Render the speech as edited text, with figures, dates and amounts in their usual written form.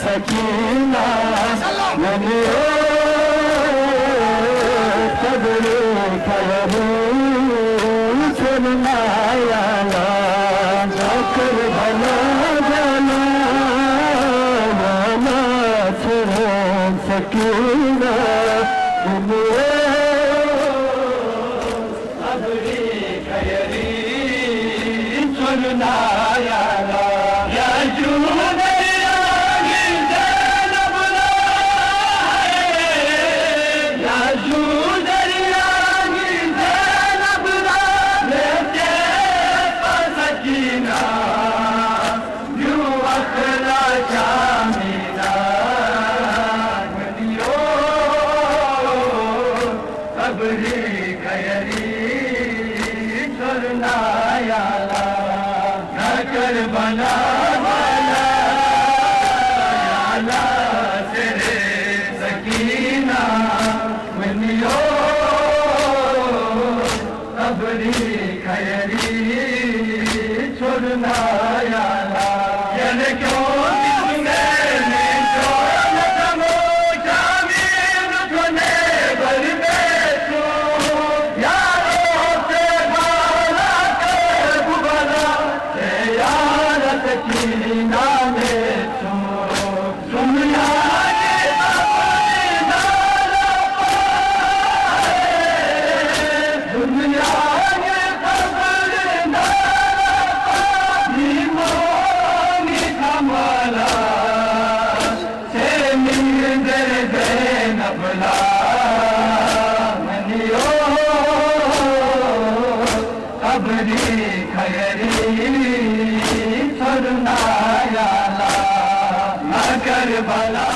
सकीना मैंने कबरे करू सुनाया नौकर भला भला भला सुनो सकीना कबरे खयरी सुनाया बना बना तेरे सकीना मनियो अबरी खयरी छोड़ना याला याने क्यों अबरी खयरी छोड़ना याला मगर भला